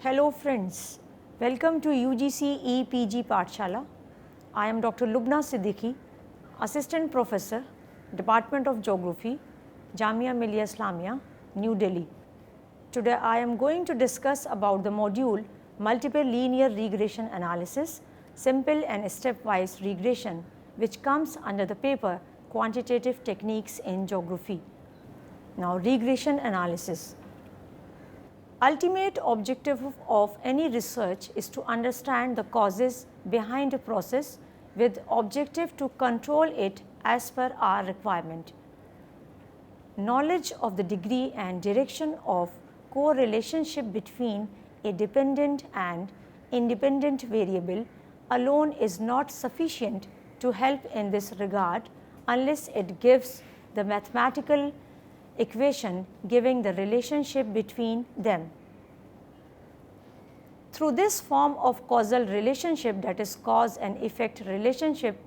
Hello friends, welcome to UGC EPG Pathshala. I am Dr. Lubna Siddiqui, Assistant Professor, Department of Geography, Jamia Millia Islamia, New Delhi. Today I am going to discuss about the module Multiple Linear Regression Analysis, Simple and Stepwise Regression, which comes under the paper Quantitative Techniques in Geography. Now, regression analysis. Ultimate objective of any research is to understand the causes behind a process with objective to control it as per our requirement. Knowledge of the degree and direction of correlationship between a dependent and independent variable alone is not sufficient to help in this regard unless it gives the mathematical equation giving the relationship between them. Through this form of causal relationship, that is cause and effect relationship,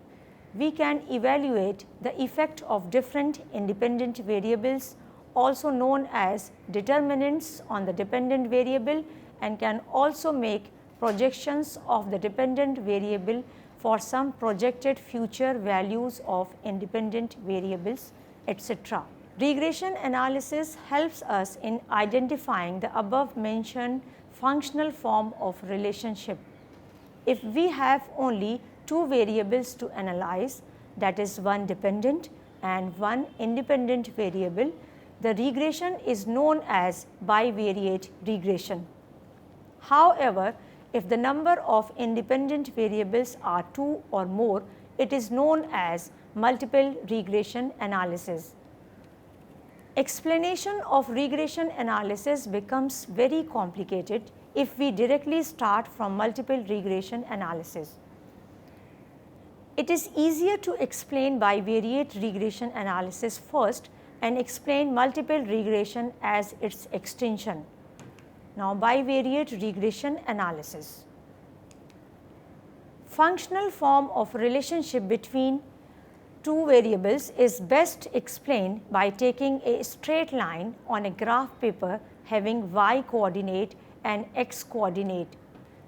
we can evaluate the effect of different independent variables, also known as determinants, on the dependent variable, and can also make projections of the dependent variable for some projected future values of independent variables, etc. Regression analysis helps us in identifying the above mentioned functional form of relationship. If we have only two variables to analyze, that is one dependent and one independent variable, the regression is known as bivariate regression. However, if the number of independent variables are two or more, it is known as multiple regression analysis. Explanation of regression analysis becomes very complicated if we directly start from multiple regression analysis. It is easier to explain bivariate regression analysis first and explain multiple regression as its extension. Now, bivariate regression analysis. Functional form of relationship between two variables is best explained by taking a straight line on a graph paper having y coordinate and x coordinate.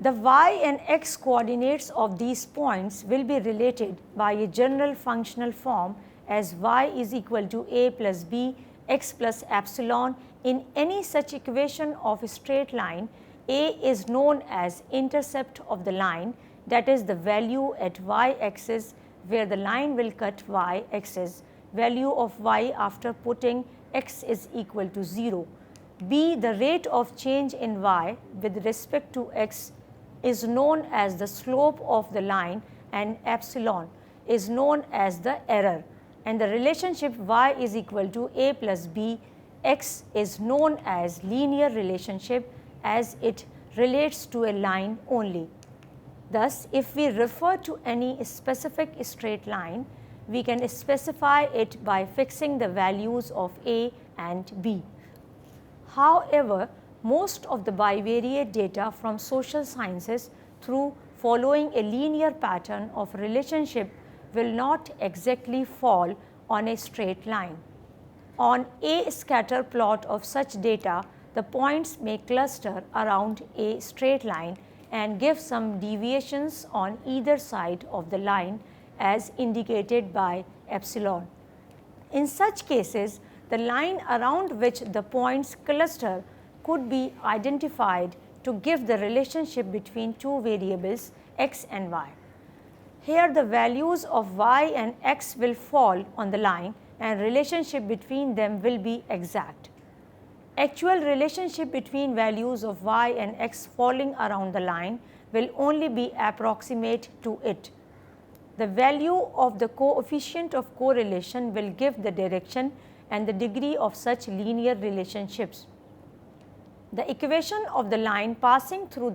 The y and x coordinates of these points will be related by a general functional form as y is equal to a plus b x plus epsilon. In any such equation of a straight line, a is known as intercept of the line, that is the value at y axis where the line will cut y axis, value of y after putting x is equal to 0. B, the rate of change in y with respect to x, is known as the slope of the line, and epsilon is known as the error, and the relationship y is equal to a plus b x is known as linear relationship as it relates to a line only. Thus, if we refer to any specific straight line, we can specify it by fixing the values of a and b. However, most of the bivariate data from social sciences through following a linear pattern of relationship will not exactly fall on a straight line. On a scatter plot of such data, the points may cluster around a straight line and give some deviations on either side of the line as indicated by epsilon. In such cases, the line around which the points cluster could be identified to give the relationship between two variables x and y. Here the values of y and x will fall on the line and relationship between them will be exact. Actual relationship between values of y and x falling around the line will only be approximate to it. The value of the coefficient of correlation will give the direction and the degree of such linear relationships. The equation of the line passing through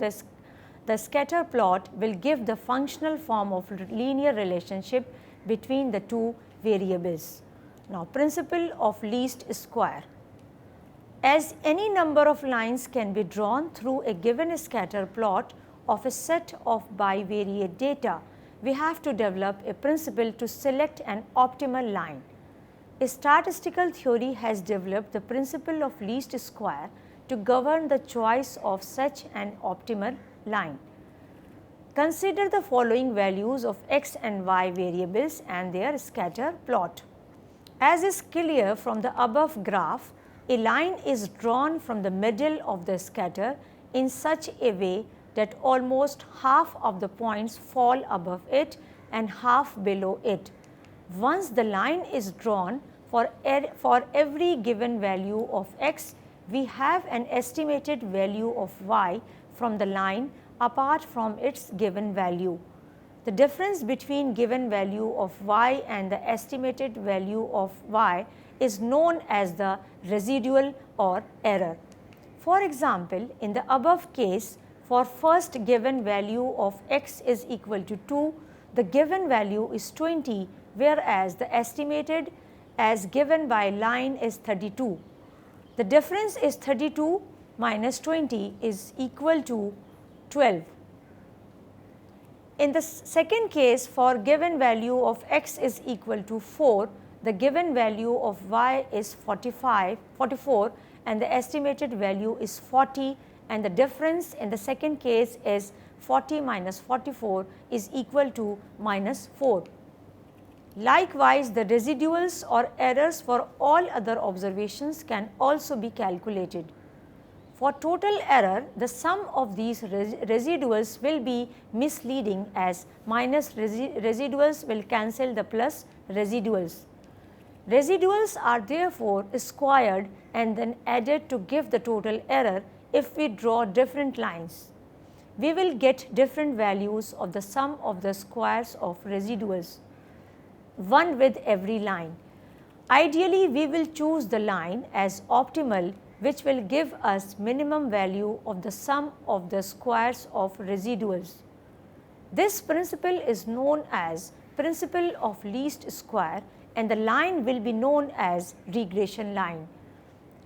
the scatter plot will give the functional form of linear relationship between the two variables. Now, principle of least square. As any number of lines can be drawn through a given scatter plot of a set of bivariate data, we have to develop a principle to select an optimal line. A statistical theory has developed the principle of least square to govern the choice of such an optimal line. Consider the following values of x and y variables and their scatter plot. As is clear from the above graph, a line is drawn from the middle of the scatter in such a way that almost half of the points fall above it and half below it. Once the line is drawn for every given value of x, we have an estimated value of y from the line apart from its given value. The difference between given value of y and the estimated value of y is known as the residual or error. For example, in the above case, for first given value of x is equal to 2, the given value is 20, whereas the estimated as given by line is 32. The difference is 32 minus 20 is equal to 12. In the second case, for given value of x is equal to 4, the given value of y is 44 and the estimated value is 40, and the difference in the second case is 40 minus 44 is equal to minus 4. Likewise, the residuals or errors for all other observations can also be calculated. For total error, the sum of these residuals will be misleading, as minus residuals will cancel the plus residuals. Residuals are therefore squared and then added to give the total error. If we draw different lines, we will get different values of the sum of the squares of residuals, one with every line. Ideally, we will choose the line as optimal, which will give us minimum value of the sum of the squares of residuals. This principle is known as principle of least square, and the line will be known as regression line.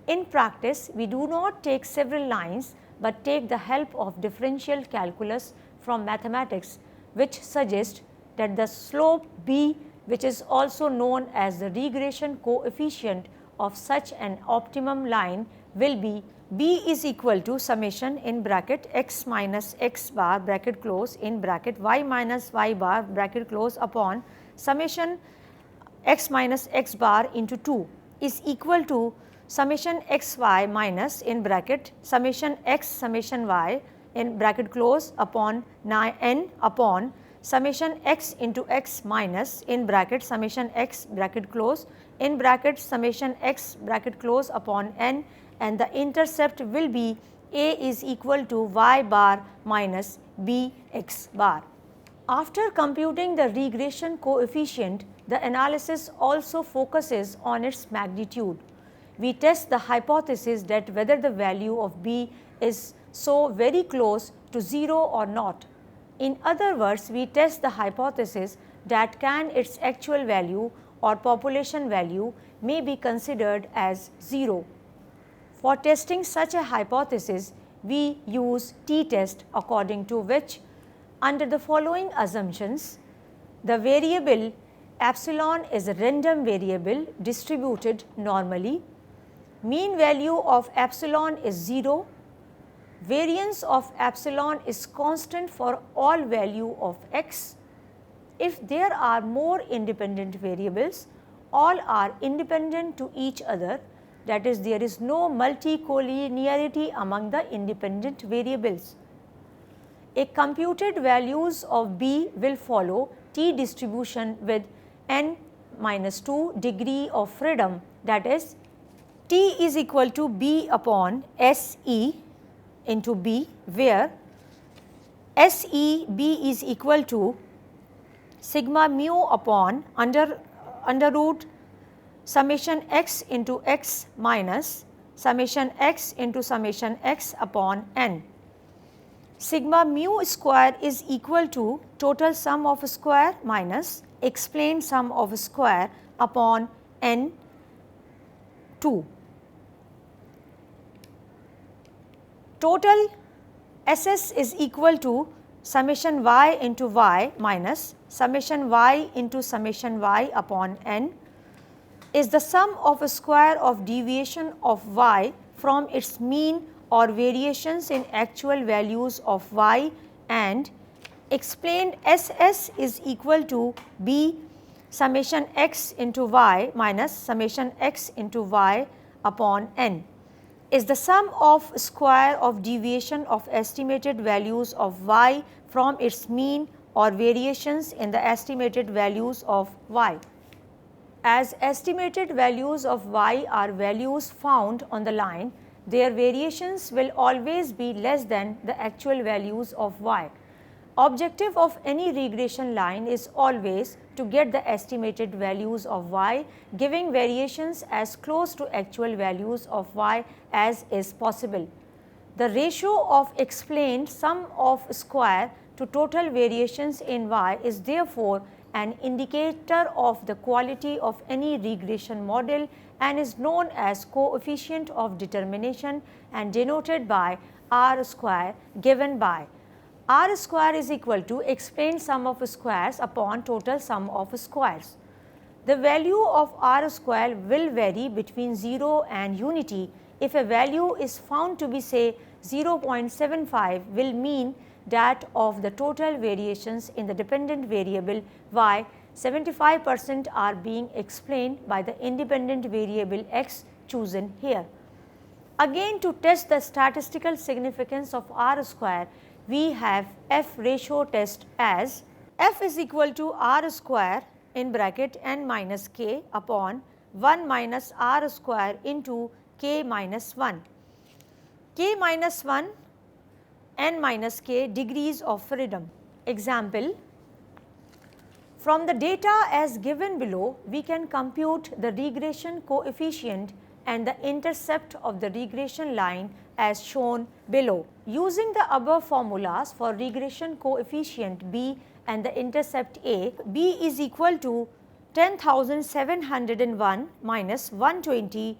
In practice, we do not take several lines, but take the help of differential calculus from mathematics, which suggests that the slope b, which is also known as the regression coefficient of such an optimum line, will be b is equal to summation in bracket x minus x bar bracket close in bracket y minus y bar bracket close upon summation x minus x bar into 2 is equal to summation x y minus in bracket summation x summation y in bracket close upon n upon summation x into x minus in bracket summation x bracket close in bracket summation x bracket close upon n, and the intercept will be a is equal to y bar minus b x bar. After computing the regression coefficient, the analysis also focuses on its magnitude. We test the hypothesis that whether the value of b is so very close to 0 or not. In other words, we test the hypothesis that can its actual value or population value may be considered as 0. For testing such a hypothesis, we use t-test, according to which, under the following assumptions, the variable epsilon is a random variable distributed normally, mean value of epsilon is 0, variance of epsilon is constant for all value of x. If there are more independent variables, all are independent to each other, that is, there is no multicollinearity among the independent variables. A computed values of b will follow t distribution with n minus 2 degree of freedom, that is, t is equal to b upon S e into b, where S e b is equal to sigma mu upon under root summation x into x minus summation x into summation x upon n. Sigma mu square is equal to total sum of square minus explained sum of square upon n 2. Total SS is equal to summation y into y minus summation y into summation y upon n is the sum of a square of deviation of y from its mean or variations in actual values of y, and explained SS is equal to B summation x into y minus summation x into y upon n is the sum of square of deviation of estimated values of y from its mean or variations in the estimated values of y. As estimated values of y are values found on the line, their variations will always be less than the actual values of y. Objective of any regression line is always to get the estimated values of y, giving variations as close to actual values of y as is possible. The ratio of explained sum of square to total variations in y is therefore an indicator of the quality of any regression model and is known as coefficient of determination and denoted by r square, given by r square is equal to explained sum of squares upon total sum of squares. The value of r square will vary between 0 and unity. If a value is found to be say 0.75, will mean that of the total variations in the dependent variable y, 75% are being explained by the independent variable x chosen here. Again, to test the statistical significance of r square, we have f ratio test as f is equal to r square in bracket n minus k upon 1 minus r square into k minus 1. K minus 1 n minus k degrees of freedom. Example, from the data as given below, we can compute the regression coefficient and the intercept of the regression line as shown below. Using the above formulas for regression coefficient b and the intercept a, b is equal to 10,701 minus 120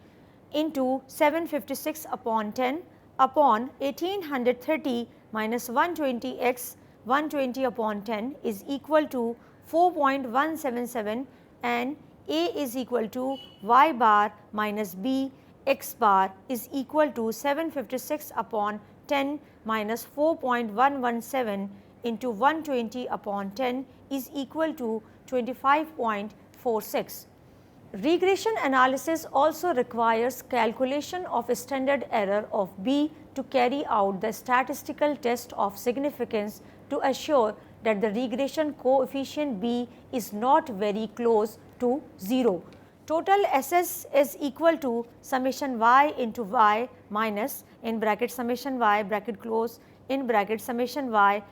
into 756 upon 10 upon 1830 minus 120 x 120 upon 10 is equal to 4.177, and a is equal to y bar minus b x bar is equal to 756 upon 10 minus 4.117 into 120 upon 10 is equal to 25.46. Regression analysis also requires calculation of a standard error of b to carry out the statistical test of significance to assure that the regression coefficient b is not very close to 0. Total SS is equal to summation y into y minus in bracket summation y bracket close in bracket summation y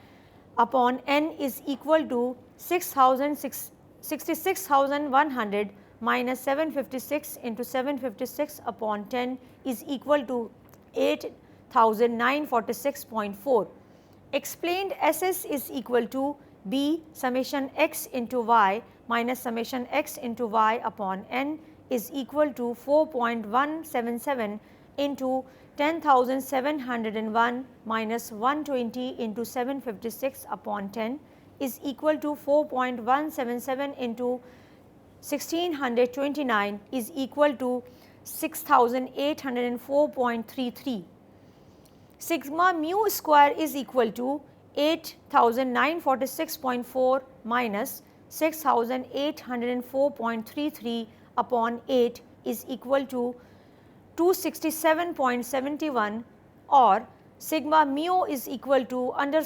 upon n is equal to 66,100 minus 756 into 756 upon 10 is equal to 8,946.4. Explained SS is equal to b summation x into y minus summation x into y upon n is equal to 4.177 into 10,701 minus 120 into 756 upon 10 is equal to 4.177 into 1629 is equal to 6804.33. Sigma mu square is equal to 8,946.4 minus 6,804.33 upon 8 is equal to 267.71, or sigma mu is equal to under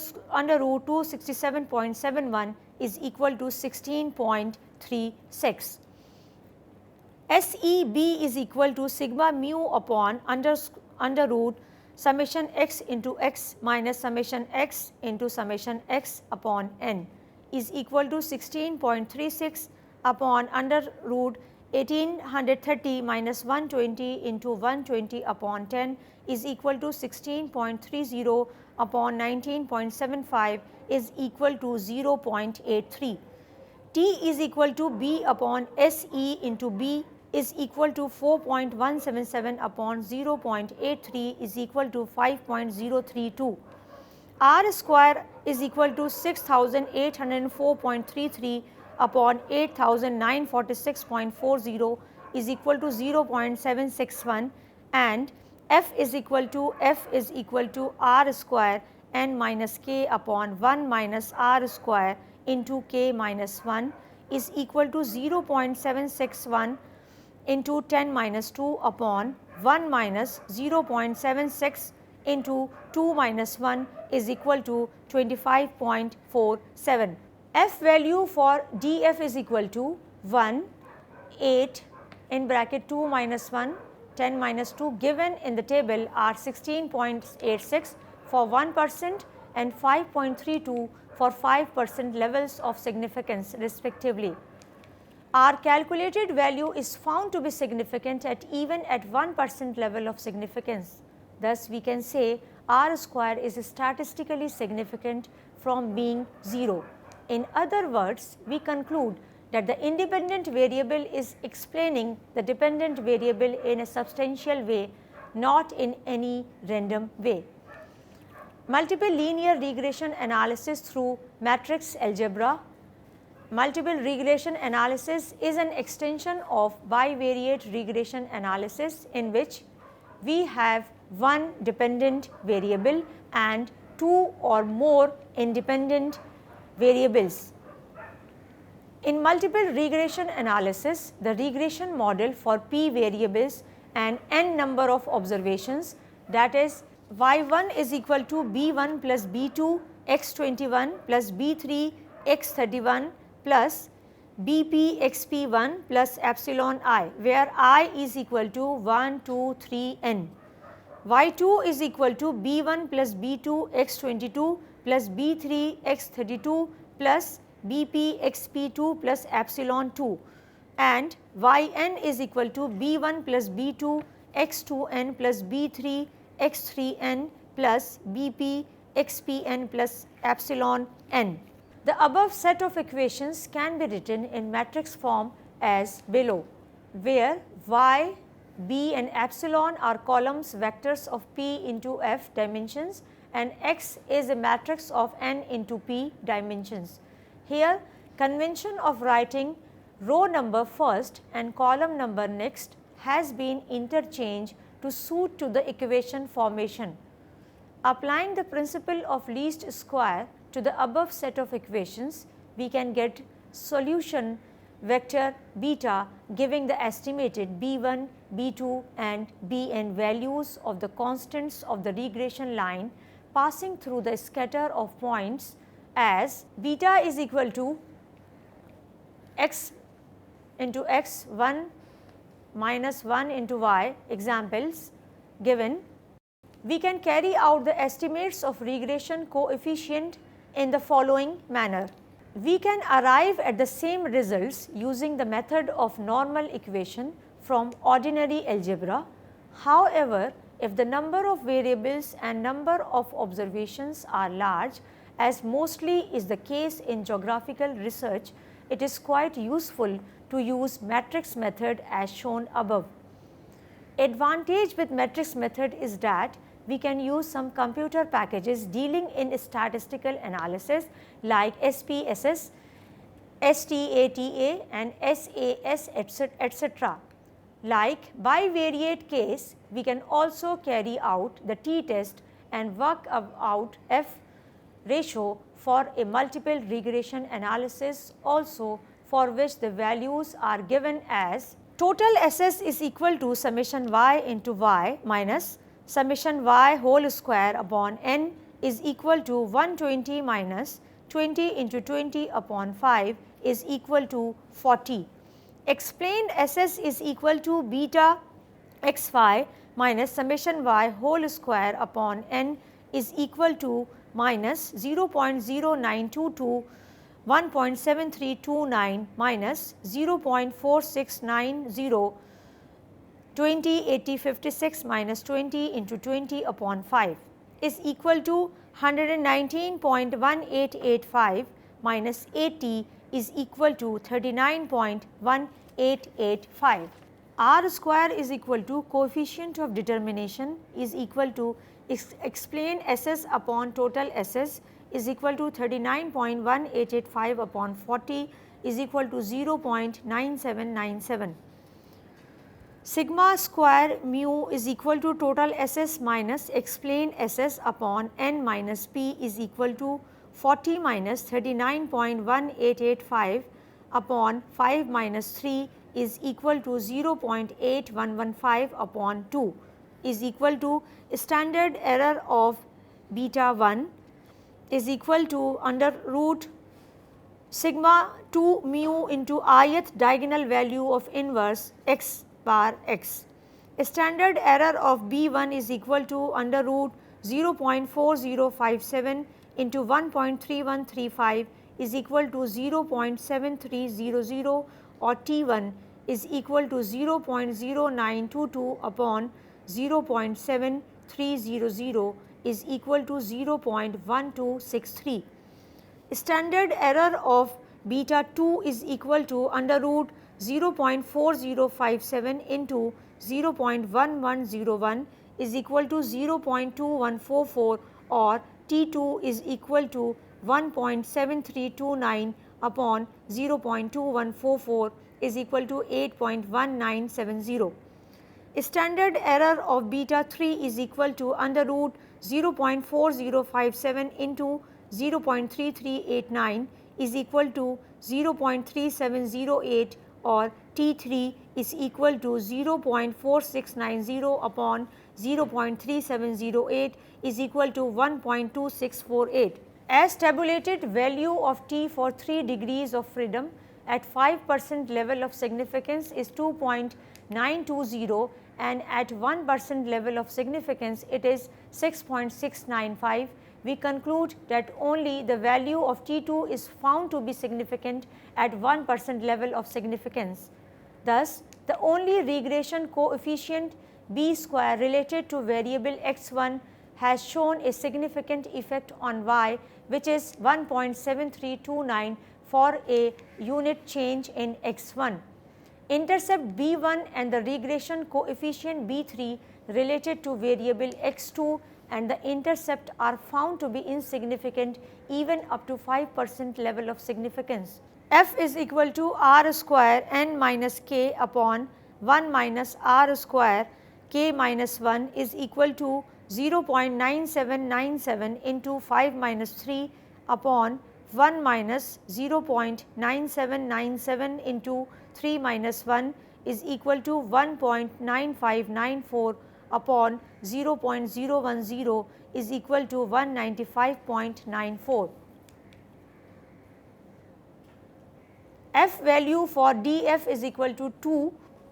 root 267.71 is equal to 16.36. SEB is equal to sigma mu upon under root summation x into x minus summation x into summation x upon n is equal to 16.36 upon under root 1830 minus 120 into 120 upon 10 is equal to 16.30 upon 19.75 is equal to 0.83. T is equal to b upon SE into b is equal to 4.177 upon 0.83 is equal to 5.032. R square is equal to 6,804.33 upon 8,946.40 is equal to 0.761, and f is equal to r square n minus k upon 1 minus r square into k minus 1 is equal to 0.761 into 10 minus 2 upon 1 minus 0.76 into 2 minus 1 is equal to 25.47. F value for df is equal to 1, 8 in bracket 2 minus 1, 10 minus 2 given in the table are 16.86 for 1% and 5.32 for 5% levels of significance respectively. Our calculated value is found to be significant even at 1% level of significance. Thus, we can say r square is statistically significant from being 0. In other words, we conclude that the independent variable is explaining the dependent variable in a substantial way, not in any random way. Multiple linear regression analysis through matrix algebra. Multiple regression analysis is an extension of bivariate regression analysis in which we have one dependent variable and two or more independent variables. In multiple regression analysis, the regression model for p variables and n number of observations, that is y1 is equal to b1 plus b2 x21 plus b3 x31 plus bp xp1 plus epsilon I, where I is equal to 1, 2, 3 n. y2 is equal to b1 plus b2 x22 plus b3 x32 plus bp xp2 plus epsilon 2, and yn is equal to b1 plus b2 x2n plus b3 x3n plus bp xpn plus epsilon n. The above set of equations can be written in matrix form as below, where y, b and epsilon are columns vectors of p into f dimensions and x is a matrix of n into p dimensions. Here, convention of writing row number first and column number next has been interchanged to suit to the equation formation. Applying the principle of least square to the above set of equations, we can get solution vector beta giving the estimated b1, b2 and bn values of the constants of the regression line passing through the scatter of points as beta is equal to x into x 1 minus 1 into y. Examples given. We can carry out the estimates of regression coefficient in the following manner. We can arrive at the same results using the method of normal equation from ordinary algebra. However, if the number of variables and number of observations are large, as mostly is the case in geographical research, it is quite useful to use matrix method as shown above. Advantage with matrix method is that we can use some computer packages dealing in statistical analysis like SPSS, STATA and SAS etc. Like bivariate case, we can also carry out the t-test and work out f ratio for a multiple regression analysis also, for which the values are given as total SS is equal to summation y into y minus summation y whole square upon n is equal to 120 minus 20 into 20 upon 5 is equal to 40. Explained SS is equal to beta x phi minus summation y whole square upon n is equal to minus 0.0922 1.7329 minus 0.4690 20 80 56 minus 20 into 20 upon 5 is equal to 119.1885 minus 80 is equal to 39.1885. R square is equal to coefficient of determination is equal to explain SS upon total SS is equal to 39.1885 upon 40 is equal to 0.9797. sigma square mu is equal to total SS minus explained SS upon n minus p is equal to 40 minus 39.1885 upon 5 minus 3 is equal to 0.8115 upon 2 is equal to standard error of beta 1 is equal to under root sigma 2 mu into ith diagonal value of inverse x bar x. Standard error of B1 is equal to under root 0.4057 into 1.3135 is equal to 0.7300 or T1 is equal to 0.0922 upon 0.7300 is equal to 0.1263. Standard error of beta 2 is equal to under root 0.4057 into 0.1101 is equal to 0.2144 or T2 is equal to 1.7329 upon 0.2144 is equal to 8.1970. Standard error of beta 3 is equal to under root 0.4057 into 0.3389 is equal to 0.3708 or T3 is equal to 0.4690 upon 0.3708 is equal to 1.2648. As tabulated, value of T for 3 degrees of freedom at 5% level of significance is 2.920 and at 1% level of significance it is 6.695. We conclude that only the value of T2 is found to be significant at 1% level of significance. Thus, the only regression coefficient b square related to variable x1 has shown a significant effect on y, which is 1.7329 for a unit change in x1. Intercept b1 and the regression coefficient b3 related to variable x2 and the intercept are found to be insignificant even up to 5% level of significance. F is equal to r square n minus k upon 1 minus r square k minus 1 is equal to 0.9797 into 5 minus 3 upon 1 minus 0.9797 into 3 minus 1 is equal to 1.9594 upon 0.010 is equal to 195.94. F value for df is equal to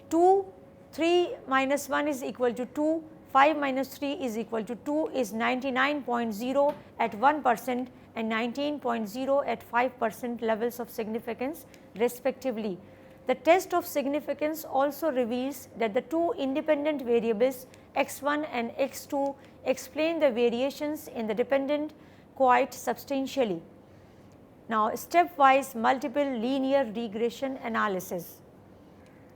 2, 3 minus 1 is equal to 2, 5 minus 3 is equal to 2 is 99.0 at 1% and 19.0 at 5% levels of significance respectively. The test of significance also reveals that the two independent variables x1 and x2 explain the variations in the dependent quite substantially. Now, stepwise multiple linear regression analysis.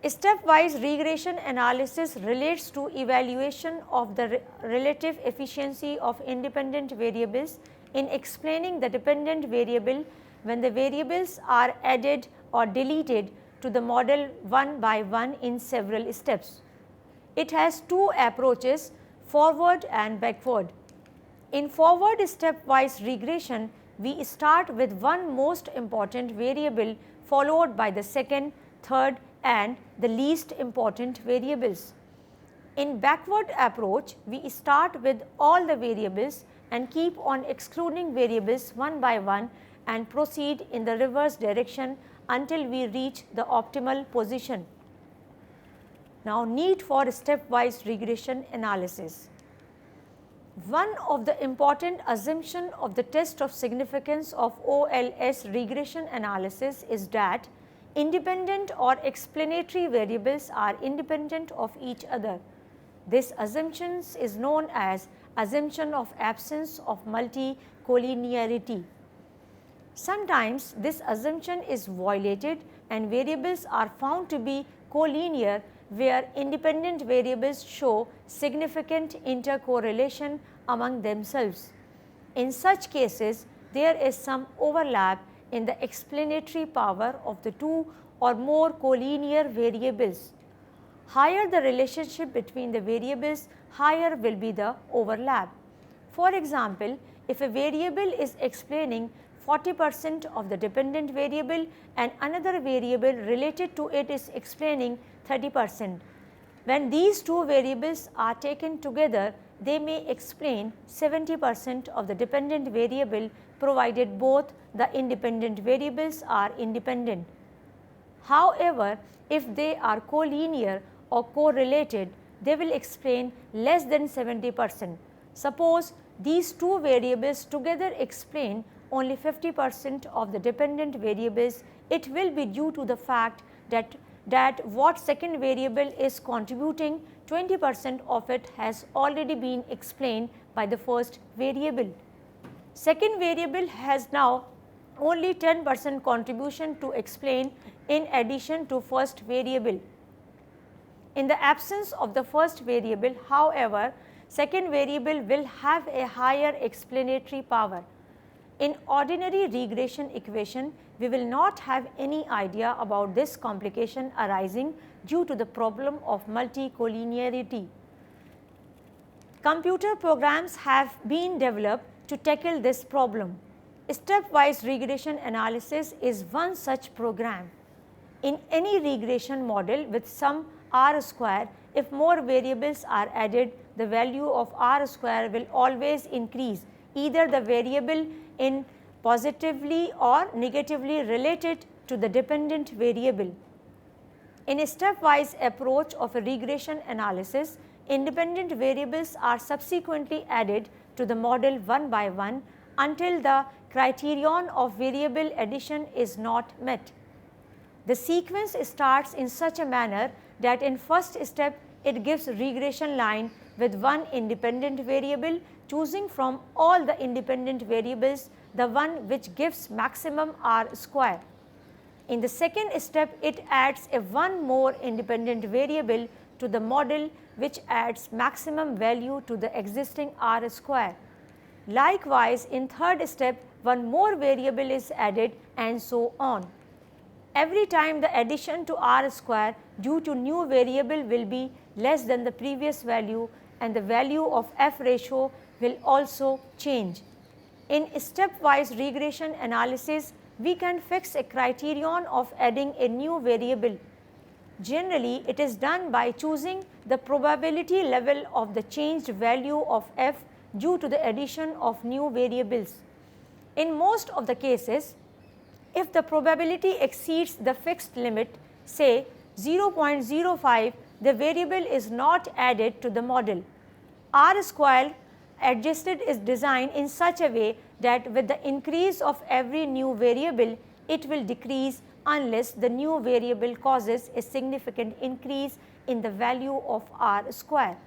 Stepwise regression analysis relates to evaluation of the relative efficiency of independent variables in explaining the dependent variable when the variables are added or deleted to the model one by one in several steps. It has two approaches, forward and backward. In forward stepwise regression, we start with one most important variable followed by the second, third and the least important variables. In backward approach, we start with all the variables and keep on excluding variables one by one and proceed in the reverse direction until we reach the optimal position. Now, need for stepwise regression analysis. One of the important assumptions of the test of significance of OLS regression analysis is that independent or explanatory variables are independent of each other. This assumption is known as assumption of absence of multi-collinearity. Sometimes this assumption is violated and variables are found to be collinear where independent variables show significant intercorrelation among themselves. In such cases, there is some overlap in the explanatory power of the two or more collinear variables. Higher the relationship between the variables, higher will be the overlap. For example, if a variable is explaining 40% of the dependent variable and another variable related to it is explaining 30%. When these two variables are taken together, they may explain 70% of the dependent variable provided both the independent variables are independent. However, if they are collinear or correlated, they will explain less than 70%. Suppose these two variables together explain only 50% of the dependent variables, it will be due to the fact that what second variable is contributing, 20% of it has already been explained by the first variable. Second variable has now only 10% contribution to explain in addition to first variable. In the absence of the first variable, however, second variable will have a higher explanatory power. In ordinary regression equation, we will not have any idea about this complication arising due to the problem of multi-collinearity. Computer programs have been developed to tackle this problem. Stepwise regression analysis is one such program. In any regression model with some r square, if more variables are added, the value of r square will always increase, either the variable in positively or negatively related to the dependent variable. In a stepwise approach of a regression analysis, independent variables are subsequently added to the model one by one until the criterion of variable addition is not met. The sequence starts in such a manner that in first step it gives regression line with one independent variable, choosing from all the independent variables the one which gives maximum r square. In the second step, it adds a one more independent variable to the model which adds maximum value to the existing r square. Likewise, in third step, one more variable is added and so on. Every time the addition to r square due to new variable will be less than the previous value, and the value of f ratio will also change. In stepwise regression analysis, we can fix a criterion of adding a new variable. Generally, it is done by choosing the probability level of the changed value of f due to the addition of new variables. In most of the cases, if the probability exceeds the fixed limit, say 0.05, the variable is not added to the model. R square adjusted is designed in such a way that with the increase of every new variable, it will decrease unless the new variable causes a significant increase in the value of r square.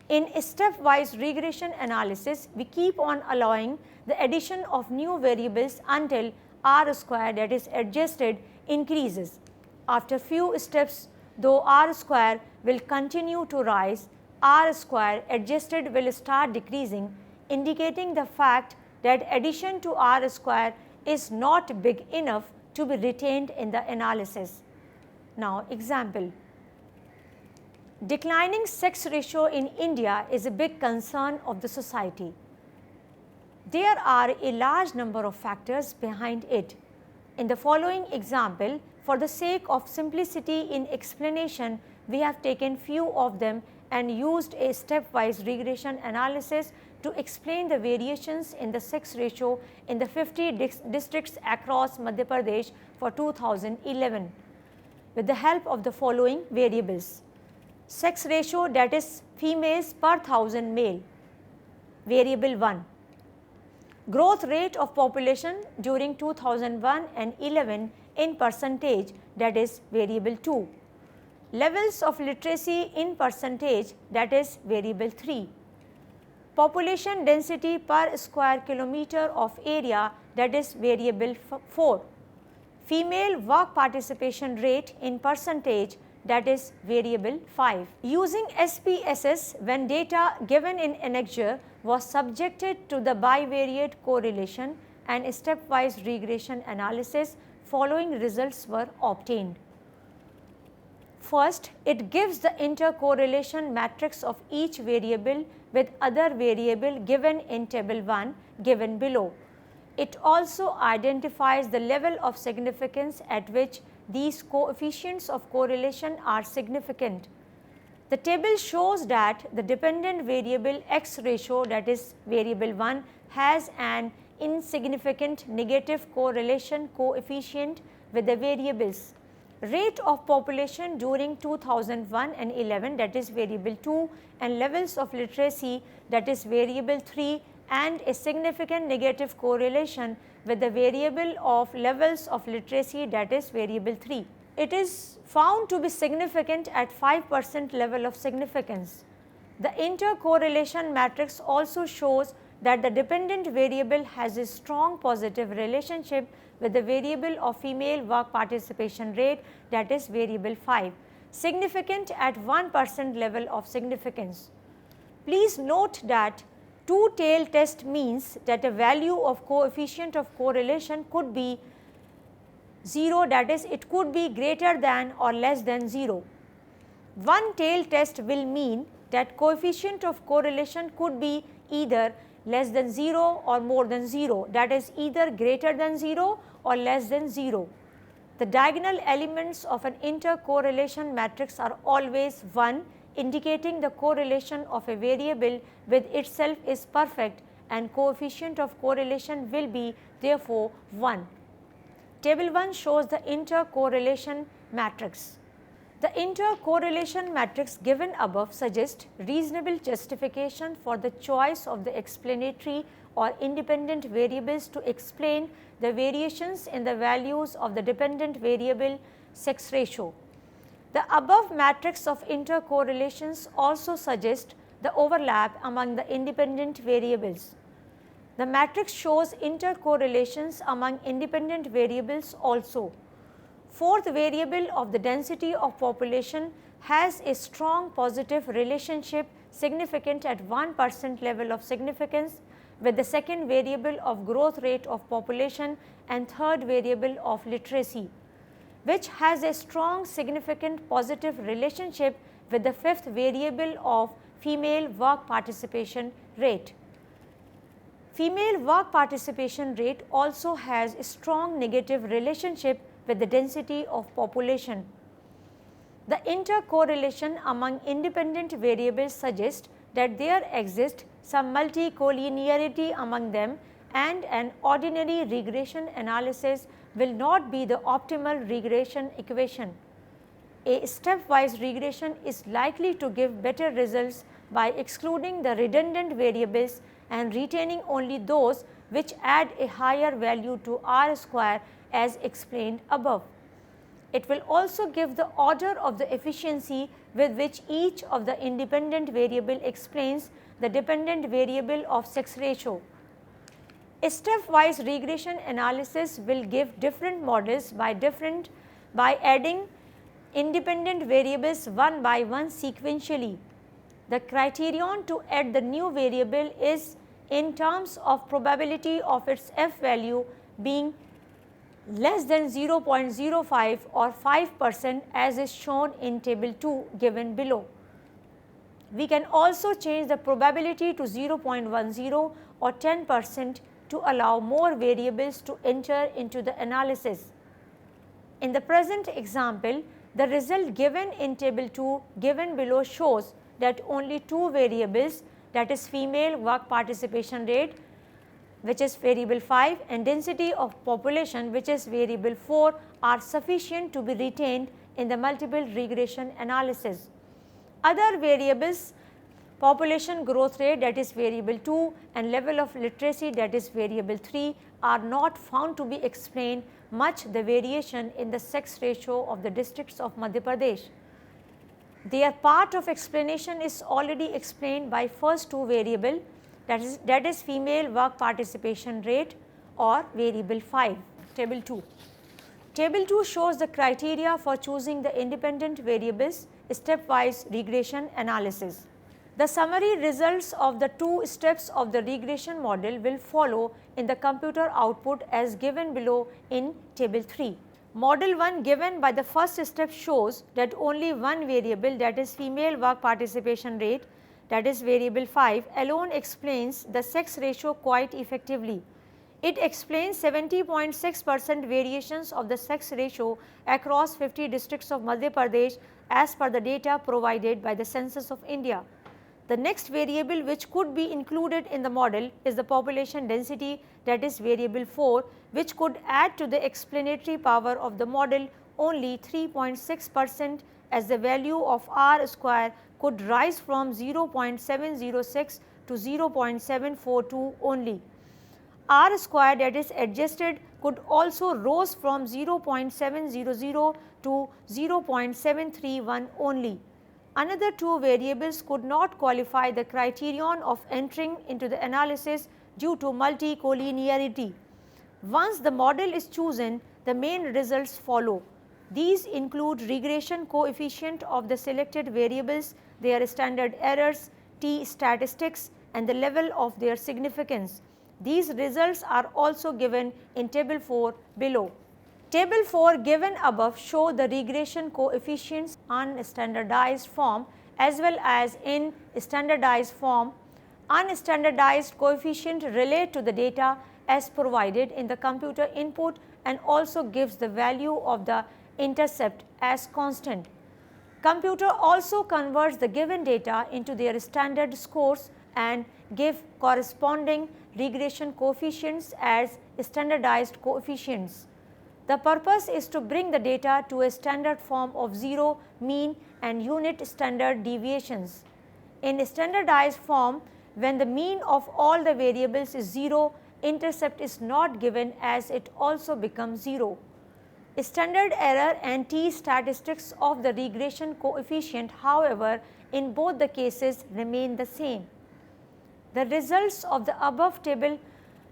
In stepwise regression analysis, we keep on allowing the addition of new variables until r square, that is adjusted, increases. After few steps, though r square will continue to rise, r square adjusted will start decreasing, indicating the fact that addition to r square is not big enough to be retained in the analysis. Now, example. Declining sex ratio in India is a big concern of the society. There are a large number of factors behind it. In the following example, for the sake of simplicity in explanation, we have taken few of them and used a stepwise regression analysis to explain the variations in the sex ratio in the 50 districts across Madhya Pradesh for 2011 with the help of the following variables. Sex ratio, that is females per 1000 male, variable 1. Growth rate of population during 2001 and 11 in percentage, that is variable 2. Levels of literacy in percentage, that is variable 3. Population density per square kilometer of area, that is variable 4. Female work participation rate in percentage, that is variable 5. Using SPSS, when data given in annexure was subjected to the bivariate correlation and stepwise regression analysis, following results were obtained. First, it gives the intercorrelation matrix of each variable with other variable given in table 1 given below. It also identifies the level of significance at which these coefficients of correlation are significant. The table shows that the dependent variable x ratio, that is variable 1, has an insignificant negative correlation coefficient with the variables. Rate of population during 2001 and 11, that is variable 2, and levels of literacy, that is variable 3, and a significant negative correlation with the variable of levels of literacy, that is variable 3. It is found to be significant at 5% level of significance. The intercorrelation matrix also shows that the dependent variable has a strong positive relationship with the variable of female work participation rate, that is variable 5, significant at 1% level of significance. Please note that two-tailed test means that a value of coefficient of correlation could be 0, that is it could be greater than or less than 0. One-tailed test will mean that coefficient of correlation could be either less than 0 or more than 0, that is either greater than 0 or less than 0. The diagonal elements of an intercorrelation matrix are always 1, indicating the correlation of a variable with itself is perfect, and coefficient of correlation will be therefore 1. Table 1 shows the intercorrelation matrix. The intercorrelation matrix given above suggests reasonable justification for the choice of the explanatory or independent variables to explain the variations in the values of the dependent variable sex ratio. The above matrix of intercorrelations also suggests the overlap among the independent variables. The matrix shows intercorrelations among independent variables also. Fourth variable of the density of population has a strong positive relationship significant at 1% level of significance with the second variable of growth rate of population and third variable of literacy, which has a strong significant positive relationship with the fifth variable of female work participation rate. Female work participation rate also has a strong negative relationship with the density of population. The intercorrelation among independent variables suggests that there exists some multicollinearity among them, and an ordinary regression analysis will not be the optimal regression equation. A stepwise regression is likely to give better results by excluding the redundant variables and retaining only those which add a higher value to R square as explained above. It will also give the order of the efficiency with which each of the independent variable explains the dependent variable of sex ratio. A stepwise regression analysis will give different models by adding independent variables one by one sequentially. The criterion to add the new variable is in terms of probability of its f value being less than 0.05 or 5% as is shown in table 2 given below. We can also change the probability to 0.10 or 10% to allow more variables to enter into the analysis. In the present example, the result given in table 2 given below shows that only two variables, that is female work participation rate, which is variable 5, and density of population, which is variable 4, are sufficient to be retained in the multiple regression analysis. Other variables, population growth rate, that is variable 2, and level of literacy, that is variable 3, are not found to be explained much the variation in the sex ratio of the districts of Madhya Pradesh. Their part of explanation is already explained by first two variable, that is female work participation rate or variable 5, table 2. Table 2 shows the criteria for choosing the independent variables stepwise regression analysis. The summary results of the two steps of the regression model will follow in the computer output as given below in table 3. Model 1 given by the first step shows that only one variable, that is female work participation rate, that is variable 5 alone explains the sex ratio quite effectively. It explains 70.6% variations of the sex ratio across 50 districts of Madhya Pradesh as per the data provided by the Census of India. The next variable which could be included in the model is the population density, that is variable 4, which could add to the explanatory power of the model only 3.6%, as the value of R square could rise from 0.706 to 0.742 only. R square, that is adjusted, could also rose from 0.700 to 0.731 only. Another two variables could not qualify the criterion of entering into the analysis due to multi-collinearity. Once the model is chosen, the main results follow. These include regression coefficient of the selected variables, their standard errors, t statistics, and the level of their significance. These results are also given in table 4 below. Table 4 given above show the regression coefficients on standardized form as well as in standardized form. Unstandardized coefficient relate to the data as provided in the computer input and also gives the value of the intercept as constant. Computer also converts the given data into their standard scores and give corresponding regression coefficients as standardized coefficients. The purpose is to bring the data to a standard form of 0, mean and unit standard deviations. In standardized form, when the mean of all the variables is 0, intercept is not given as it also becomes 0. Standard error and t statistics of the regression coefficient, however, in both the cases remain the same. The results of the above table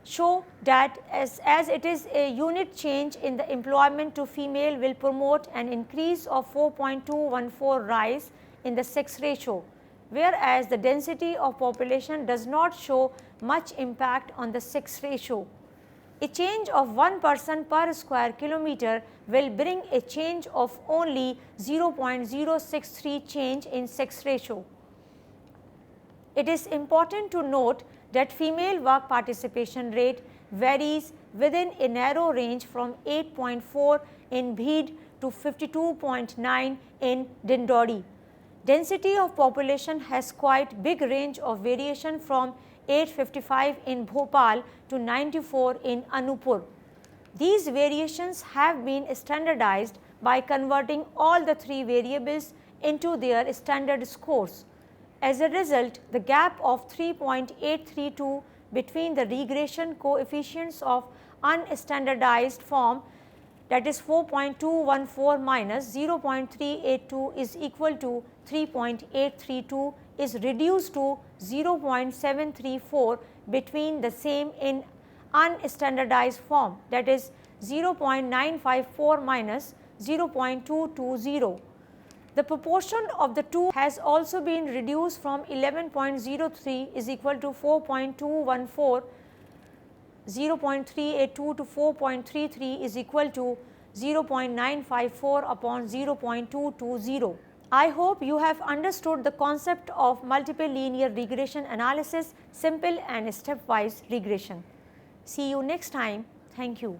show that as it is a unit change in the employment to female will promote an increase of 4.214 rise in the sex ratio, whereas the density of population does not show much impact on the sex ratio. A change of 1 person per square kilometer will bring a change of only 0.063 change in sex ratio. It is important to note that female work participation rate varies within a narrow range from 8.4 in Bhid to 52.9 in Dindori. Density of population has quite big range of variation from 855 in Bhopal to 94 in Anuppur. These variations have been standardized by converting all the three variables into their standard scores. As a result, the gap of 3.832 between the regression coefficients of unstandardized form, that is 4.214 minus 0.382 is equal to 3.832, is reduced to 0.734 between the same in unstandardized form, that is 0.954 minus 0.220. The proportion of the two has also been reduced from 11.03 is equal to 4.214, 0.382 to 4.33 is equal to 0.954 upon 0.220. I hope you have understood the concept of multiple linear regression analysis, simple and stepwise regression. See you next time. Thank you.